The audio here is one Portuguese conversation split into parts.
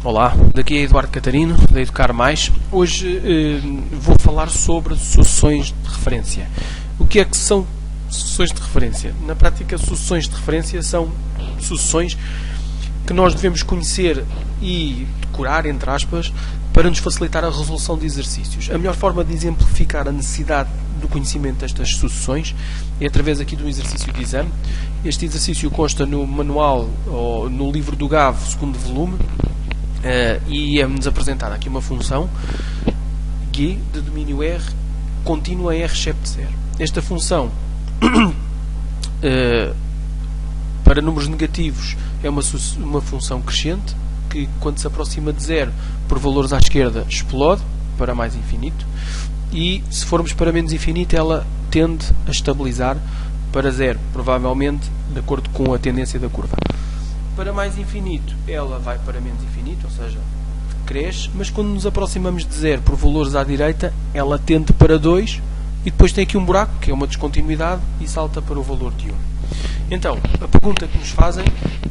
Olá, daqui é Eduardo Catarino, da Educar Mais. Hoje vou falar sobre sucessões de referência. O que é que são sucessões de referência? Na prática, sucessões de referência são sucessões que nós devemos conhecer e decorar, entre aspas, para nos facilitar a resolução de exercícios. A melhor forma de exemplificar a necessidade do conhecimento destas sucessões é através aqui de um exercício de exame. Este exercício consta no manual ou no livro do GAV, segundo volume, e é-nos apresentada aqui uma função G de domínio R contínua R excepto 0. Esta função para números negativos é uma função crescente que, quando se aproxima de 0 por valores à esquerda, explode para mais infinito, e se formos para menos infinito ela tende a estabilizar para 0, provavelmente de acordo com a tendência da curva. Para mais infinito ela vai para menos infinito, ou seja, cresce, mas quando nos aproximamos de 0 por valores à direita ela tende para 2 e depois tem aqui um buraco que é uma descontinuidade e salta para o valor de 1. Então, a pergunta que nos fazem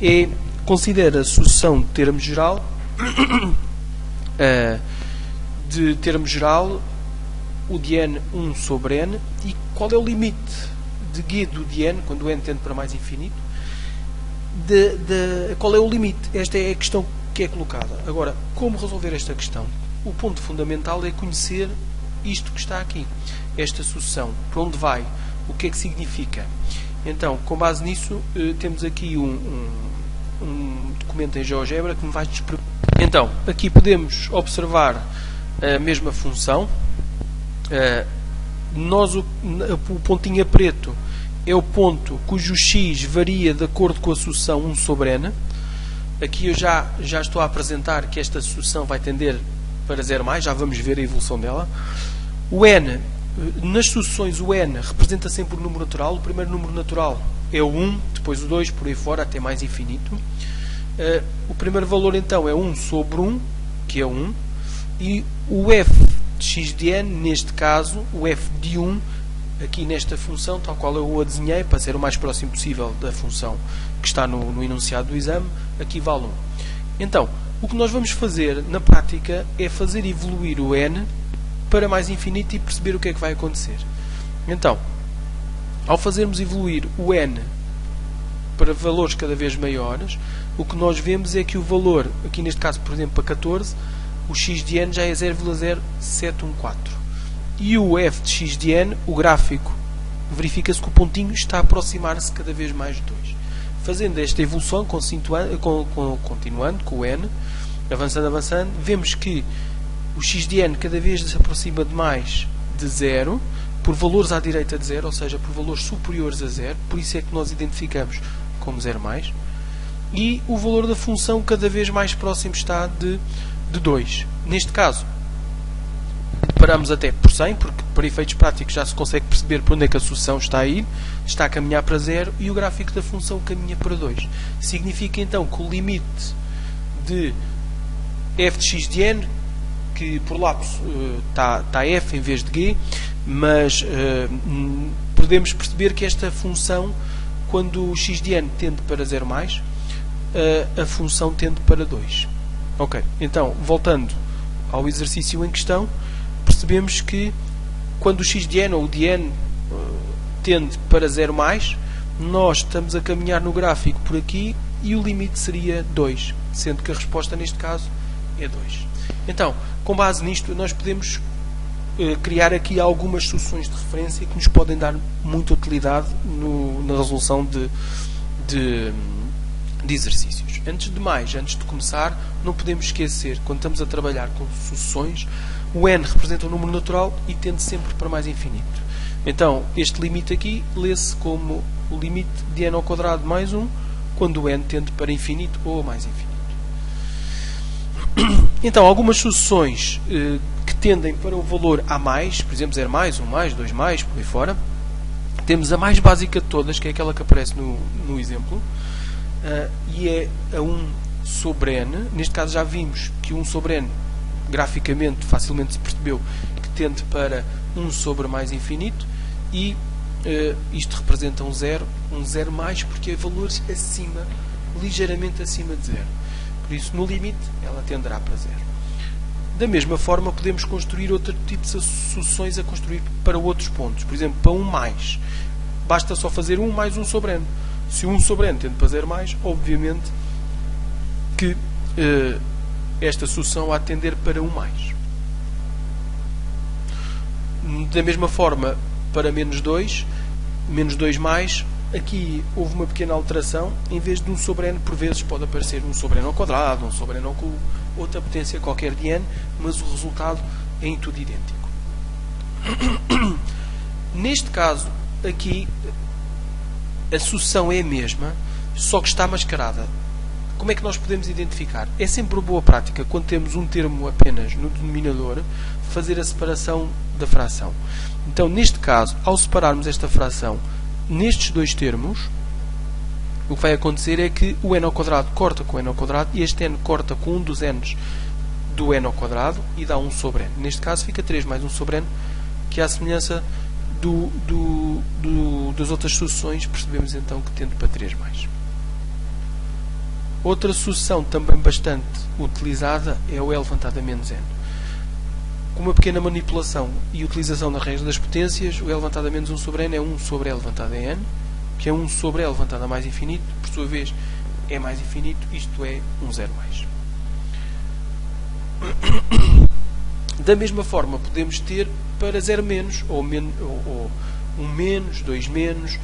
é: considera a sucessão de termo geral o de n 1 sobre n, e qual é o limite de G do de n, quando n tende para mais infinito, qual é o limite? Esta é a questão que é colocada. Agora, como resolver esta questão? O ponto fundamental é conhecer isto que está aqui, esta sucessão, para onde vai, o que é que significa. Então, com base nisso, temos aqui um documento em GeoGebra que me vai descrever. Então, aqui podemos observar a mesma função. O pontinho a preto é o ponto cujo x varia de acordo com a sucessão 1 sobre n. Aqui eu já estou a apresentar que esta sucessão vai tender para 0 mais, já vamos ver a evolução dela. O n, nas sucessões o n representa sempre o número natural. O primeiro número natural é o 1, depois o 2, por aí fora, até mais infinito. O primeiro valor então é 1 sobre 1, que é 1, e o f de x de n, neste caso, o f de 1, aqui nesta função, tal qual eu a desenhei, para ser o mais próximo possível da função que está no enunciado do exame, aqui vale 1. Então, o que nós vamos fazer na prática é fazer evoluir o n para mais infinito e perceber o que é que vai acontecer. Então, ao fazermos evoluir o n para valores cada vez maiores, o que nós vemos é que o valor, aqui neste caso, por exemplo, para 14, o x de n já é 0,0714. E o f de x de n, o gráfico, verifica-se que o pontinho está a aproximar-se cada vez mais de 2. Fazendo esta evolução, continuando com o n, avançando, vemos que o x de n cada vez se aproxima de mais de 0, por valores à direita de 0, ou seja, por valores superiores a 0, por isso é que nós identificamos como 0 mais, e o valor da função cada vez mais próximo está de 2. Neste caso, paramos até por 100, porque para efeitos práticos já se consegue perceber por onde é que a sucessão está a ir, está a caminhar para 0 e o gráfico da função caminha para 2. Significa então que o limite de f de x de n, que por lapso está f em vez de g, mas podemos perceber que esta função, quando o x de n tende para 0 mais, a função tende para 2. Ok, então, voltando ao exercício em questão, percebemos que quando o x de n ou o de n tende para 0 mais, nós estamos a caminhar no gráfico por aqui e o limite seria 2, sendo que a resposta neste caso é 2. Então, com base nisto, nós podemos criar aqui algumas sucessões de referência que nos podem dar muita utilidade na resolução de exercícios. Antes de começar, não podemos esquecer, quando estamos a trabalhar com sucessões, o n representa um número natural e tende sempre para mais infinito. Então, este limite aqui lê-se como o limite de n ao quadrado mais 1, quando o n tende para infinito ou mais infinito. Então, algumas sucessões que tendem para o valor a mais, por exemplo, 0 mais, 1 mais, 2 mais, por aí fora. Temos a mais básica de todas, que é aquela que aparece no exemplo, e é a 1 sobre n. Neste caso já vimos que 1 sobre n, graficamente, facilmente se percebeu que tende para 1 sobre mais infinito, e isto representa um zero mais, porque é valores acima, ligeiramente acima de 0. Por isso, no limite, ela tenderá para zero. Da mesma forma, podemos construir outro tipo de sucessões a construir para outros pontos. Por exemplo, para 1 mais. Basta só fazer 1 mais 1 sobre n. Se 1 sobre n tende para 0 mais, obviamente que esta sucessão há de tender para 1 mais. Da mesma forma, para menos 2 mais, aqui houve uma pequena alteração. Em vez de 1 sobre n, por vezes pode aparecer 1 sobre n ao quadrado, 1 sobre n ao cubo, outra potência qualquer de n, mas o resultado é em tudo idêntico. Neste caso, aqui, a sucessão é a mesma, só que está mascarada. Como é que nós podemos identificar? É sempre uma boa prática, quando temos um termo apenas no denominador, fazer a separação da fração. Então, neste caso, ao separarmos esta fração nestes dois termos, o que vai acontecer é que o n ao quadrado corta com o n ao quadrado e este n corta com um dos n's do n ao quadrado e dá 1 sobre n. Neste caso fica 3 mais 1 sobre n, que é a semelhança das outras sucessões. Percebemos então que tende para 3 mais. Outra sucessão também bastante utilizada é o E levantado a menos n. Com uma pequena manipulação e utilização da regra das potências, o E levantado a menos 1 sobre n é 1 sobre E levantado a n, que é 1 sobre E levantado a mais infinito, por sua vez é mais infinito, isto é 1 zero mais. Da mesma forma, podemos ter para 0 menos, ou 1 menos, 2 menos.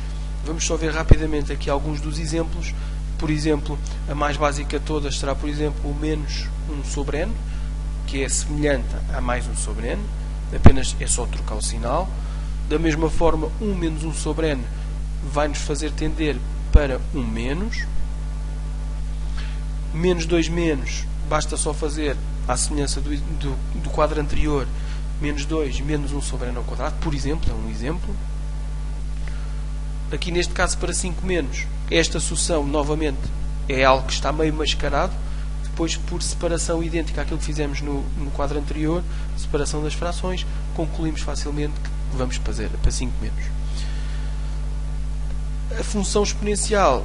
Vamos só ver rapidamente aqui alguns dos exemplos. Por exemplo, a mais básica de todas será, por exemplo, o menos 1 sobre n, que é semelhante a mais 1 sobre n, apenas é só trocar o sinal. Da mesma forma, 1 menos 1 sobre n vai nos fazer tender para 1 menos. Menos 2 menos, basta só fazer à semelhança do quadro anterior, menos 2 menos 1 sobre n ao quadrado, por exemplo, é um exemplo. Aqui neste caso para 5 menos, esta sucessão novamente é algo que está meio mascarado, depois por separação idêntica àquilo que fizemos no quadro anterior, separação das frações, concluímos facilmente que vamos fazer para 5 menos. A função exponencial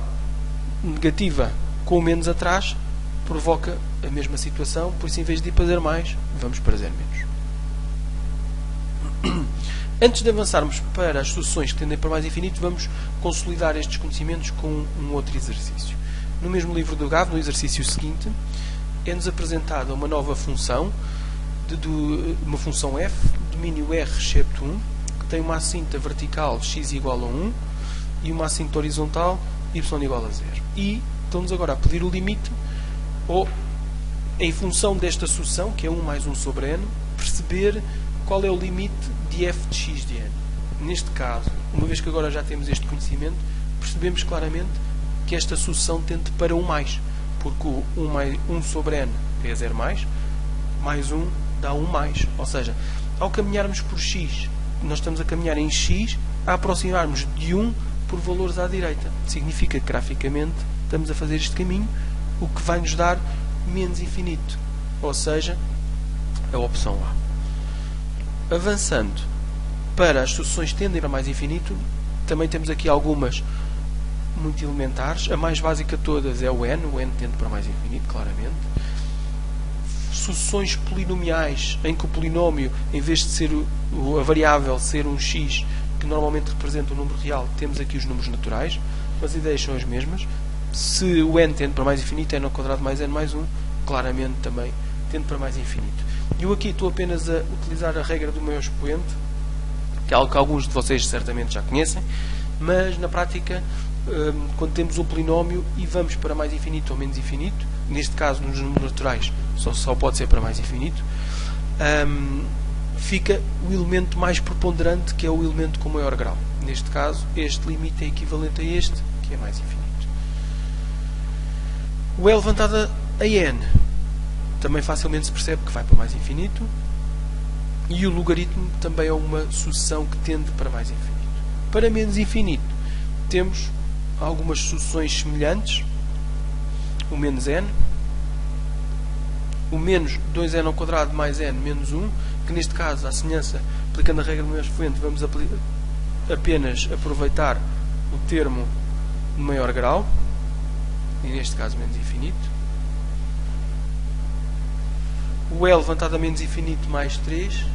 negativa com o menos atrás provoca a mesma situação, por isso em vez de ir para 0 mais, vamos para 0 menos. Antes de avançarmos para as sucessões que tendem para mais infinito, vamos consolidar estes conhecimentos com um outro exercício. No mesmo livro do Gav, no exercício seguinte, é-nos apresentada uma nova função, uma função f, domínio r excepto 1, que tem uma assinta vertical x igual a 1 e uma assinta horizontal y igual a 0. E estão-nos agora a pedir o limite, ou em função desta sucessão, que é 1 mais 1 sobre n, perceber qual é o limite de f de x de n. Neste caso, uma vez que agora já temos este conhecimento, percebemos claramente que esta sucessão tende para 1 mais, porque o 1 sobre n é 0 mais 1 dá 1 mais. Ou seja, ao caminharmos por x, nós estamos a caminhar em x a aproximarmos de 1 por valores à direita. Significa que graficamente estamos a fazer este caminho, o que vai nos dar menos infinito, ou seja, a opção A. Avançando para as sucessões que tendem para mais infinito, também temos aqui algumas muito elementares. A mais básica de todas é o n tende para mais infinito, claramente. Sucessões polinomiais em que o polinómio, em vez de ser a variável ser um x, que normalmente representa um número real, temos aqui os números naturais. As ideias são as mesmas. Se o n tende para mais infinito, n ao quadrado mais n mais 1, claramente também tende para mais infinito. Eu aqui estou apenas a utilizar a regra do maior expoente, que é algo que alguns de vocês certamente já conhecem, mas na prática, quando temos um polinómio e vamos para mais infinito ou menos infinito, neste caso nos números naturais só pode ser para mais infinito, fica o elemento mais preponderante, que é o elemento com maior grau. Neste caso, este limite é equivalente a este, que é mais infinito. O E levantado a n também facilmente se percebe que vai para mais infinito, e o logaritmo também é uma sucessão que tende para mais infinito. Para menos infinito, temos algumas sucessões semelhantes, o menos n, o menos 2n ao quadrado mais n menos 1, que neste caso, à semelhança, aplicando a regra do maior expoente, vamos apenas aproveitar o termo de maior grau, e neste caso menos infinito. o E levantado a menos infinito mais 3.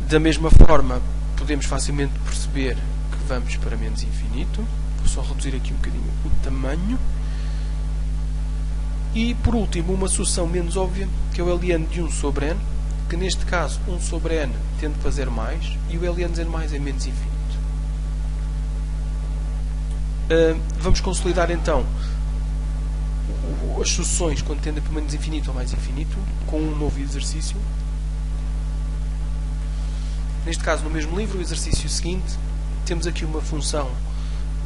Da mesma forma, podemos facilmente perceber que vamos para menos infinito. Vou só reduzir aqui um bocadinho o tamanho. E por último, uma solução menos óbvia, que é o ln de 1 sobre n, que neste caso 1 sobre n tende a fazer mais e o ln de n mais é menos infinito. Vamos consolidar então as soluções quando tendem para menos infinito ou mais infinito com um novo exercício. Neste caso, no mesmo livro, o exercício seguinte, temos aqui uma função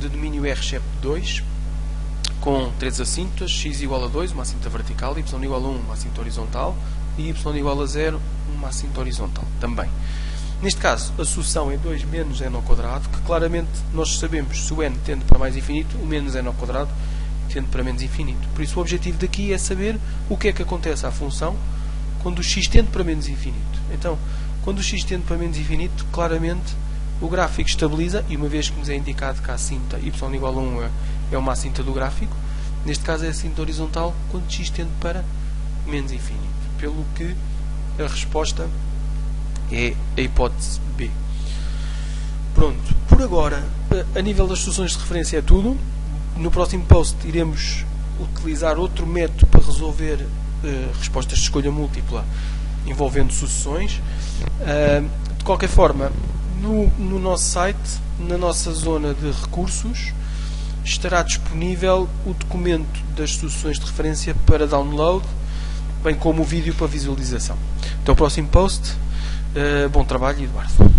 de domínio R excepto 2 com 3 assíntotas, x igual a 2, uma assíntota vertical, y igual a 1, uma assíntota horizontal, e y igual a 0, uma assíntota horizontal também. Neste caso, a solução é 2 menos n ao quadrado, que claramente nós sabemos, se o n tende para mais infinito, o menos n ao quadrado tende para menos infinito. Por isso, o objetivo daqui é saber o que é que acontece à função quando o x tende para menos infinito. Então, quando o x tende para menos infinito, claramente o gráfico estabiliza, e uma vez que nos é indicado que a assíntota y igual a 1 é uma assíntota do gráfico, neste caso é a assíntota horizontal quando x tende para menos infinito. Pelo que a resposta é a hipótese B. Pronto, por agora, a nível das soluções de referência é tudo. No próximo post iremos utilizar outro método para resolver respostas de escolha múltipla envolvendo sucessões. De qualquer forma, no nosso site, na nossa zona de recursos, estará disponível o documento das soluções de referência para download, bem como o vídeo para visualização. Até o próximo post. Bom trabalho, Eduardo.